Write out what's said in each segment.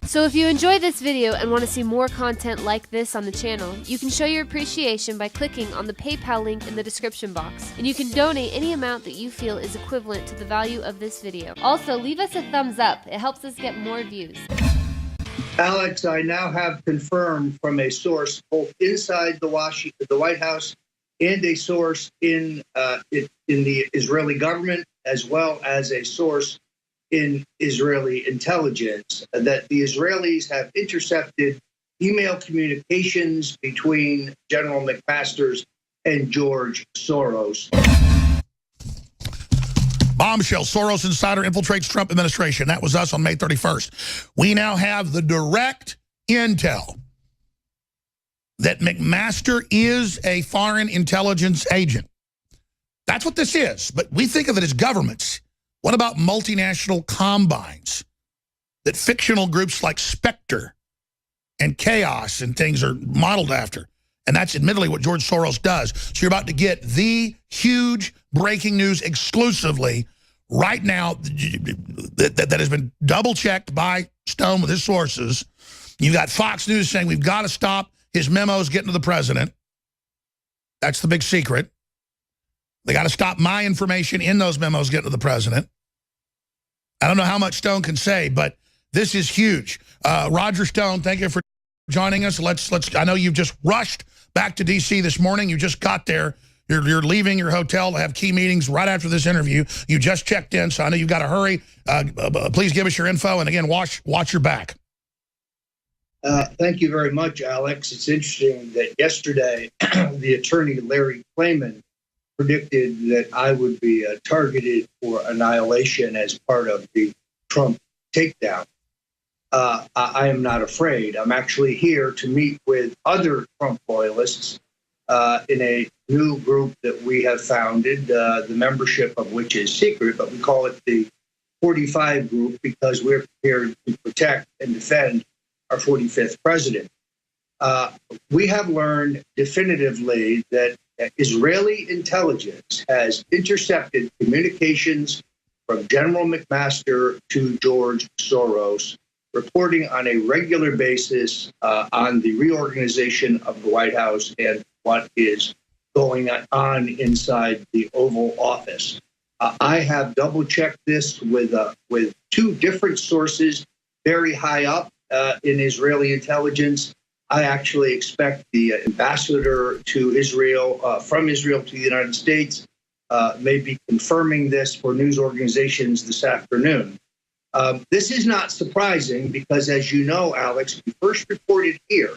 So if you enjoyed this video and want to see more content like this on the channel, you can show your appreciation by clicking on the PayPal link in the description box, and you can donate any amount that you feel is equivalent to the value of this video. Also, leave us a thumbs up. It helps us get more views. Alex, I now have confirmed from a source both inside the White House and a source in the Israeli government, as well as a source in Israeli intelligence, that the Israelis have intercepted email communications between General McMaster's and George Soros. Bombshell, Soros insider infiltrates Trump administration. That was us on May 31st. We now have the direct intel that McMaster is a foreign intelligence agent. That's what this is, but we think of it as governments. What about multinational combines that fictional groups like Spectre and Chaos and things are modeled after? And that's admittedly what George Soros does. So you're about to get the huge breaking news exclusively right now that has been double-checked by Stone with his sources. You've got Fox News saying we've got to stop his memos getting to the president. That's the big secret. They got to stop my information in those memos getting to the president. I don't know how much Stone can say, but this is huge. Roger Stone, thank you for joining us. I know you've just rushed back to D.C. this morning. You just got there. You're leaving your hotel to have key meetings right after this interview. You just checked in, so I know you've got to hurry. Please give us your info, and again, watch your back. Thank you very much, Alex. It's interesting that yesterday the attorney Larry Klayman predicted that I would be targeted for annihilation as part of the Trump takedown. I am not afraid. I'm actually here to meet with other Trump loyalists in a new group that we have founded, the membership of which is secret, but we call it the 45 group because we're prepared to protect and defend our 45th president. We have learned definitively that Israeli intelligence has intercepted communications from General McMaster to George Soros, reporting on a regular basis on the reorganization of the White House and what is going on inside the Oval Office. I have double-checked this with two different sources very high up in Israeli intelligence. I actually expect the ambassador to Israel, from Israel to the United States, may be confirming this for news organizations this afternoon. This is not surprising because, as you know, Alex, we first reported here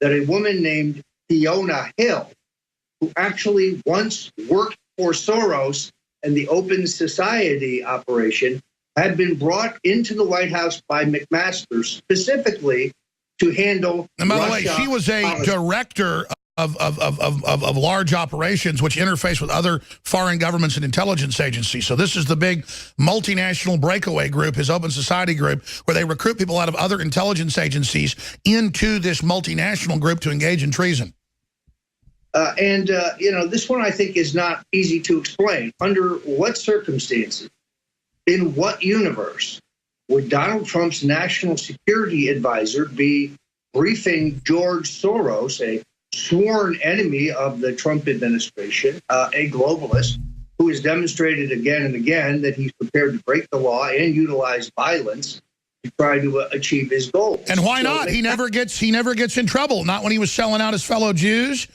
that a woman named Fiona Hill, who actually once worked for Soros and the Open Society operation, had been brought into the White House by McMaster specifically to handle. And by the way, Russia she was a director of large operations which interface with other foreign governments and intelligence agencies. So this is the big multinational breakaway group, his Open Society group, where they recruit people out of other intelligence agencies into this multinational group to engage in treason. This one I think is not easy to explain. Under what circumstances, in what universe, would Donald Trump's national security advisor be briefing George Soros, a sworn enemy of the Trump administration, a globalist who has demonstrated again and again that he's prepared to break the law and utilize violence to try to achieve his goals? And why not? He never gets in trouble. Not when he was selling out his fellow Jews.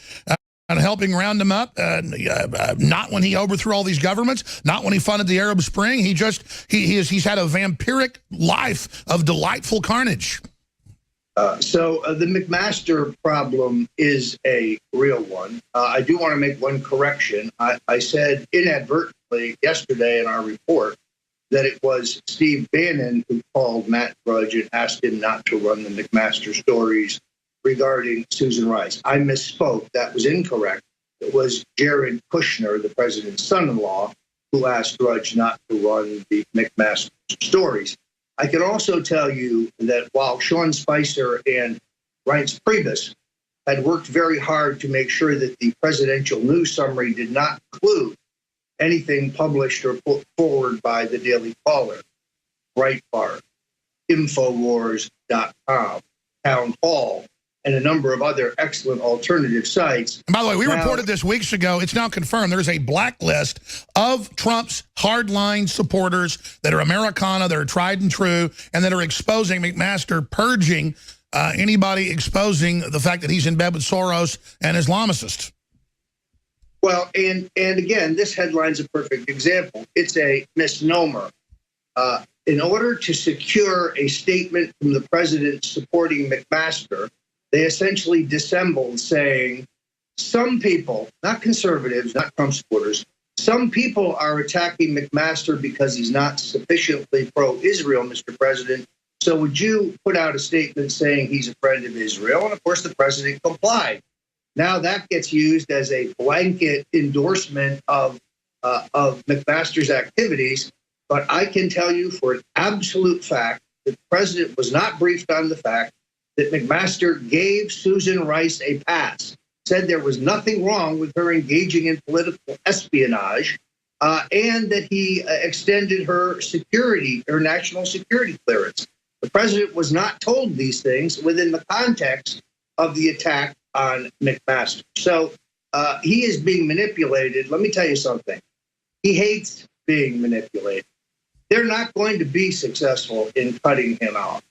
And helping round them up, not when he overthrew all these governments, not when he funded the Arab Spring. He's had a vampiric life of delightful carnage. So the McMaster problem is a real one. I do want to make one correction. I said inadvertently yesterday in our report that it was Steve Bannon who called Matt Drudge and asked him not to run the McMaster stories regarding Susan Rice. I misspoke. That was incorrect. It was Jared Kushner, the president's son-in-law, who asked Drudge not to run the McMaster stories. I can also tell you that while Sean Spicer and Reince Priebus had worked very hard to make sure that the presidential news summary did not include anything published or put forward by the Daily Caller, Breitbart, Infowars.com, Town Hall, and a number of other excellent alternative sites. And by the way, we reported this weeks ago. It's now confirmed. There's a blacklist of Trump's hardline supporters that are Americana, that are tried and true, and that are exposing McMaster, purging anybody exposing the fact that he's in bed with Soros and Islamicists. Well, and again, this headline's a perfect example. It's a misnomer. In order to secure a statement from the president supporting McMaster, they essentially dissembled saying, some people, not conservatives, not Trump supporters, some people are attacking McMaster because he's not sufficiently pro-Israel, Mr. President. So would you put out a statement saying he's a friend of Israel? And of course, the president complied. Now that gets used as a blanket endorsement of McMaster's activities. But I can tell you for an absolute fact that the president was not briefed on the fact that McMaster gave Susan Rice a pass, said there was nothing wrong with her engaging in political espionage, and that he extended her security, her national security clearance. The president was not told these things within the context of the attack on McMaster. So he is being manipulated. Let me tell you something. He hates being manipulated. They're not going to be successful in cutting him out.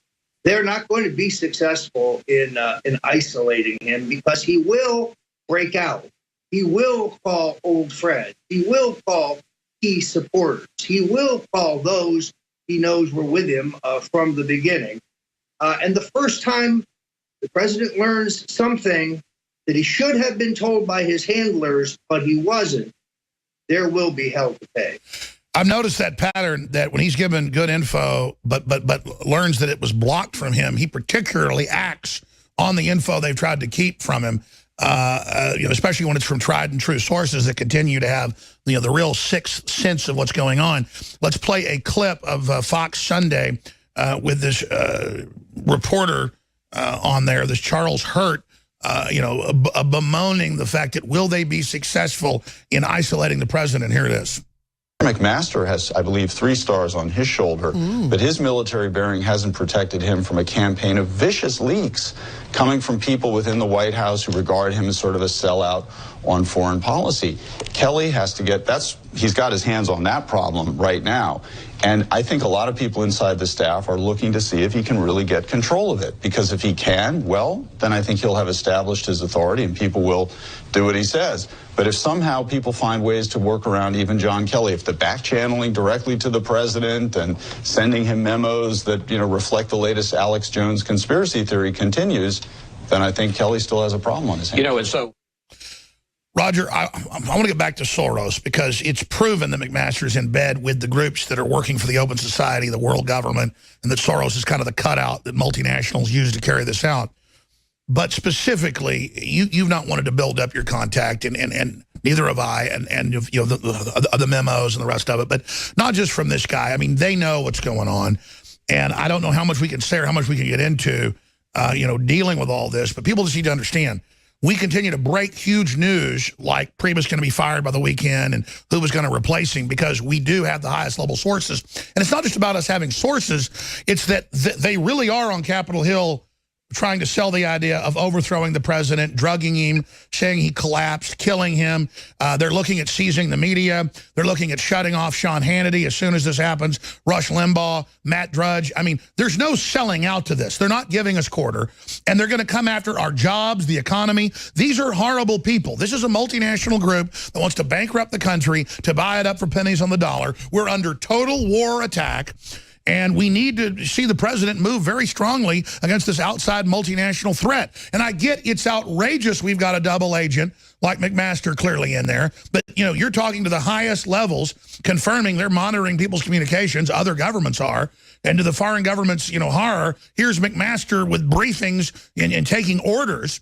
They're not going to be successful in isolating him because he will break out. He will call old friends. He will call key supporters. He will call those he knows were with him from the beginning. And the first time the president learns something that he should have been told by his handlers, but he wasn't, there will be hell to pay. I've noticed that pattern that when he's given good info, but learns that it was blocked from him, he particularly acts on the info they've tried to keep from him, especially when it's from tried and true sources that continue to have the real sixth sense of what's going on. Let's play a clip of Fox Sunday with this reporter on there, this Charles Hurt, bemoaning the fact that will they be successful in isolating the president? Here it is. McMaster has, I believe, 3 stars on his shoulder, but his military bearing hasn't protected him from a campaign of vicious leaks coming from people within the White House who regard him as sort of a sellout on foreign policy. Kelly has to get, he's got his hands on that problem right now. And I think a lot of people inside the staff are looking to see if he can really get control of it. Because if he can, well, then I think he'll have established his authority and people will do what he says. But if somehow people find ways to work around even John Kelly, if the back channeling directly to the president and sending him memos that, reflect the latest Alex Jones conspiracy theory continues, then I think Kelly still has a problem on his hands. And so... Roger, I want to get back to Soros because it's proven that McMaster's in bed with the groups that are working for the open society, the world government, and that Soros is kind of the cutout that multinationals use to carry this out. But specifically, you've not wanted to build up your contact, and neither have I, and the memos and the rest of it. But not just from this guy. I mean, they know what's going on, and I don't know how much we can say or how much we can get into, dealing with all this. But people just need to understand. We continue to break huge news like Priebus going to be fired by the weekend and who was going to replace him because we do have the highest level sources. And it's not just about us having sources. It's that they really are on Capitol Hill trying to sell the idea of overthrowing the president, drugging him, saying he collapsed, killing him. They're looking at seizing the media. They're looking at shutting off Sean Hannity as soon as this happens, Rush Limbaugh, Matt Drudge. I mean, there's no selling out to this. They're not giving us quarter, and they're going to come after our jobs, the economy. These are horrible people. This is a multinational group that wants to bankrupt the country, to buy it up for pennies on the dollar. We're under total war attack. And we need to see the president move very strongly against this outside multinational threat. And I get it's outrageous we've got a double agent like McMaster clearly in there. But, you're talking to the highest levels, confirming they're monitoring people's communications. Other governments are. And to the foreign government's, horror, here's McMaster with briefings and taking orders.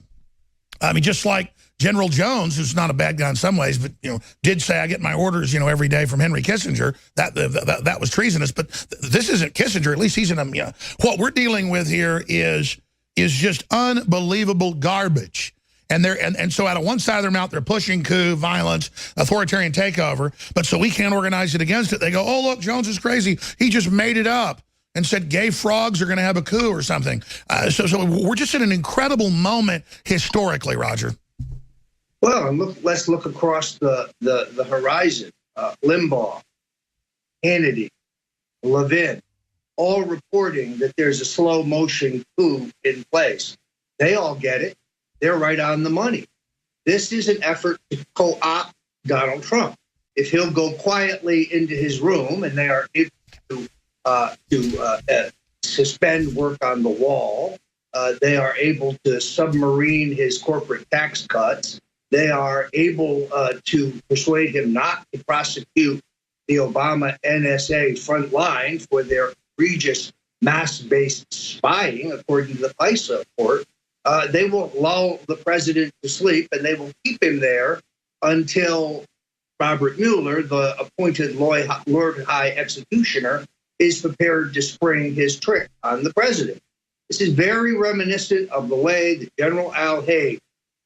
I mean, just like General Jones, who's not a bad guy in some ways, but did say I get my orders every day from Henry Kissinger. That was treasonous. But this isn't Kissinger. At least he's in a. What we're dealing with here is just unbelievable garbage. And so out of one side of their mouth, they're pushing coup, violence, authoritarian takeover. But so we can't organize it against it. They go, oh, look, Jones is crazy. He just made it up. and said gay frogs are going to have a coup or something. So we're just in an incredible moment historically, Roger. Well, and let's look across the horizon. Limbaugh, Hannity, Levin, all reporting that there's a slow motion coup in place. They all get it. They're right on the money. This is an effort to co-opt Donald Trump. If he'll go quietly into his room and they are able to suspend work on the wall, they are able to submarine his corporate tax cuts. They are able to persuade him not to prosecute the Obama NSA front line for their egregious mass-based spying, according to the FISA report. They will lull the president to sleep, and they will keep him there until Robert Mueller, the appointed Lord High Executioner, is prepared to spring his trick on the president. This is very reminiscent of the way that General Al Haig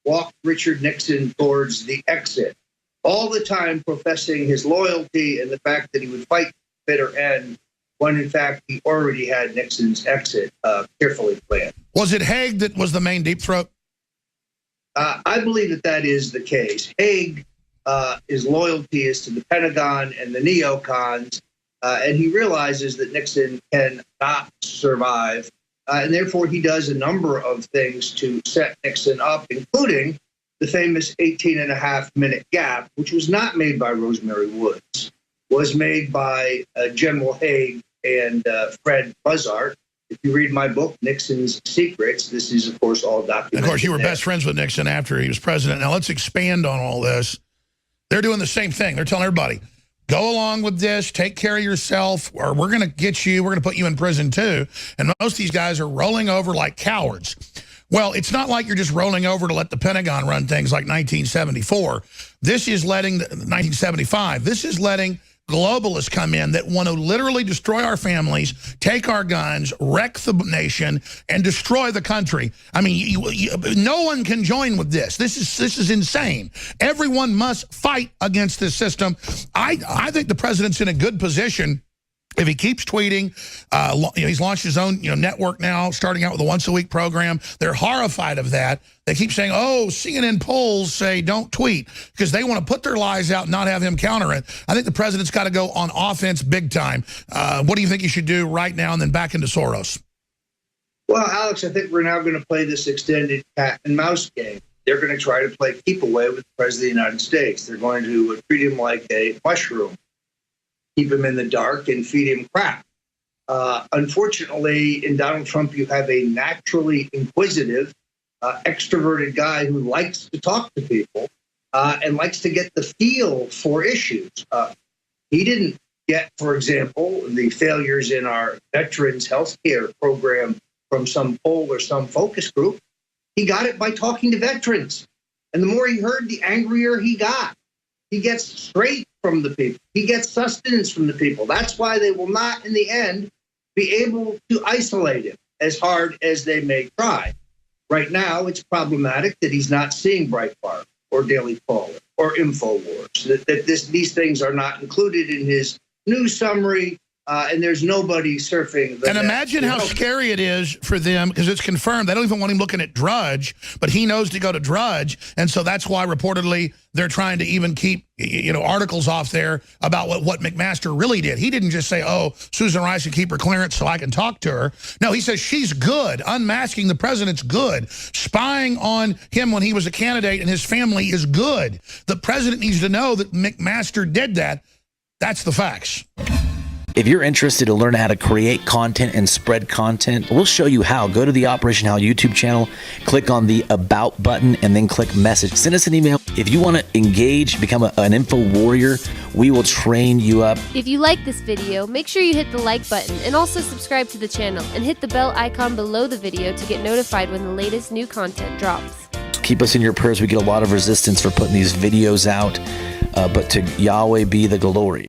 walked Richard Nixon towards the exit, all the time professing his loyalty and the fact that he would fight to the bitter end, when in fact he already had Nixon's exit carefully planned. Was it Haig that was the main deep throat? I believe that is the case. Haig, his loyalty is to the Pentagon and the neocons, and he realizes that Nixon cannot survive, and therefore he does a number of things to set Nixon up, including the famous 18.5-minute gap, which was not made by Rosemary Woods, was made by General Haig and Fred Buzzard. If you read my book, Nixon's Secrets, this is, of course, all documented. Of course, you were best friends with Nixon after he was president. Now, let's expand on all this. They're doing the same thing. They're telling everybody, go along with this, take care of yourself, or we're going to get you, we're going to put you in prison too. And most of these guys are rolling over like cowards. Well, it's not like you're just rolling over to let the Pentagon run things like 1974. This is letting, 1975, this is letting globalists come in that want to literally destroy our families, take our guns, wreck the nation, and destroy the country. I mean, no one can join with this. This is insane. Everyone must fight against this system. I think the president's in a good position if he keeps tweeting. He's launched his own network now, starting out with a once-a-week program. They're horrified of that. They keep saying, oh, CNN polls say don't tweet, because they want to put their lies out and not have him counter it. I think the president's got to go on offense big time. What do you think he should do right now and then back into Soros? Well, Alex, I think we're now going to play this extended cat and mouse game. They're going to try to play keep away with the president of the United States. They're going to treat him like a mushroom, keep him in the dark, and feed him crap. Unfortunately, in Donald Trump, you have a naturally inquisitive, extroverted guy who likes to talk to people and likes to get the feel for issues. He didn't get, for example, the failures in our veterans health care program from some poll or some focus group. He got it by talking to veterans. And the more he heard, the angrier he got. He gets straight from the people. He gets sustenance from the people. That's why they will not, in the end, be able to isolate him as hard as they may try. Right now, it's problematic that he's not seeing Breitbart or Daily Caller or InfoWars, that these things are not included in his news summary, and there's nobody surfing the And imagine how scary it is for them, because it's confirmed. They don't even want him looking at Drudge, but he knows to go to Drudge, and so that's why reportedly they're trying to even keep articles off there about what McMaster really did. He didn't just say, oh, Susan Rice can keep her clearance so I can talk to her. No, he says she's good. Unmasking the president's good. Spying on him when he was a candidate and his family is good. The president needs to know that McMaster did that. That's the facts. If you're interested to learn how to create content and spread content, we'll show you how. Go to the Operation How YouTube channel, click on the About button, and then click Message. Send us an email. If you want to engage, become an info warrior, we will train you up. If you like this video, make sure you hit the like button and also subscribe to the channel and hit the bell icon below the video to get notified when the latest new content drops. Keep us in your prayers. We get a lot of resistance for putting these videos out, but to Yahweh be the glory.